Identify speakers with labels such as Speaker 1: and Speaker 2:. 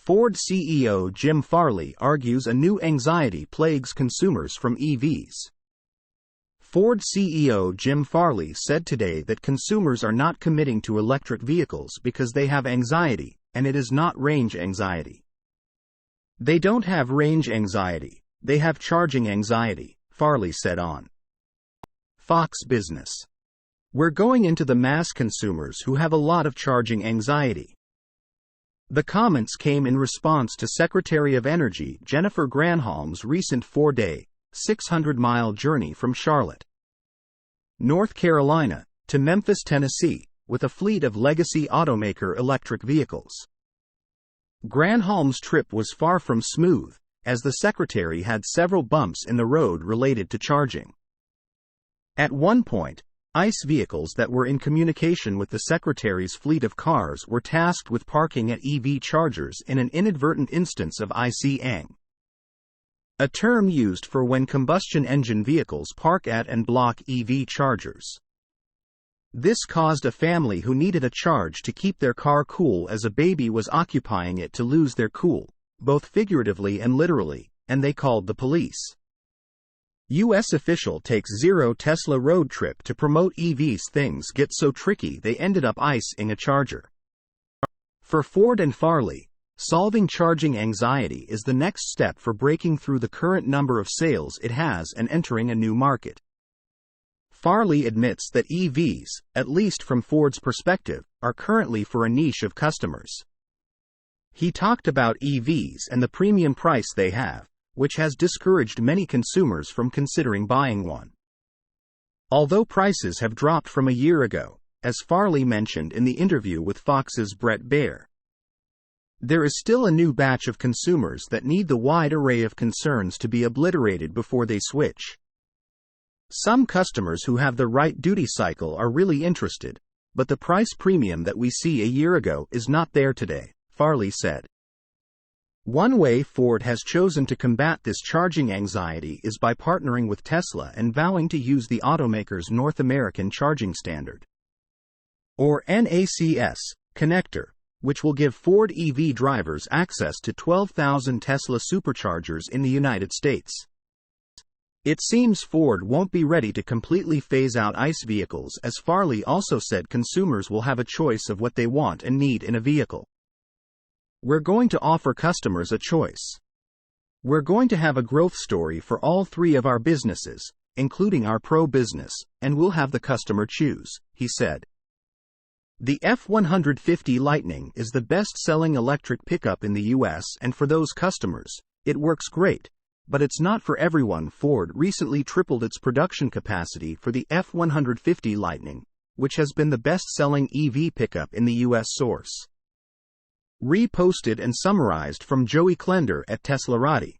Speaker 1: Ford CEO Jim Farley argues a new anxiety plagues consumers from EVs. Ford CEO Jim Farley said today that consumers are not committing to electric vehicles because they have anxiety, and it is not range anxiety. They don't have range anxiety, they have charging anxiety, Farley said on Fox Business. We're going into the mass consumers who have a lot of charging anxiety. The comments came in response to Secretary of Energy Jennifer Granholm's recent 4-day, 600-mile journey from Charlotte, North Carolina, to Memphis, Tennessee, with a fleet of legacy automaker electric vehicles. Granholm's trip was far from smooth, as the Secretary had several bumps in the road related to charging. At one point, ICE vehicles that were in communication with the Secretary's fleet of cars were tasked with parking at EV chargers in an inadvertent instance of ICing, a term used for when combustion engine vehicles park at and block EV chargers. This caused a family who needed a charge to keep their car cool as a baby was occupying it to lose their cool, both figuratively and literally, and they called the police. U.S. official takes zero Tesla road trip to promote EVs. Things get so tricky they ended up icing a charger. For Ford and Farley, solving charging anxiety is the next step for breaking through the current number of sales it has and entering a new market. Farley admits that EVs, at least from Ford's perspective, are currently for a niche of customers. He talked about EVs and the premium price they have, which has discouraged many consumers from considering buying one. Although prices have dropped from a year ago, as Farley mentioned in the interview with Fox's Bret Baier, there is still a new batch of consumers that need the wide array of concerns to be obliterated before they switch. Some customers who have the right duty cycle are really interested, but the price premium that we see a year ago is not there today, Farley said. One way Ford has chosen to combat this charging anxiety is by partnering with Tesla and vowing to use the automaker's North American Charging Standard, or NACS, connector, which will give Ford EV drivers access to 12,000 Tesla superchargers in the United States. It seems Ford won't be ready to completely phase out ICE vehicles, as Farley also said consumers will have a choice of what they want and need in a vehicle. We're going to offer customers a choice. We're going to have a growth story for all three of our businesses, including our Pro business, and we'll have the customer choose, he said. The F-150 Lightning is the best-selling electric pickup in the U.S., and for those customers, it works great, but it's not for everyone. Ford recently tripled its production capacity for the F-150 Lightning, which has been the best-selling EV pickup in the U.S. Source. Reposted and summarized from Joey Klender at Teslarati.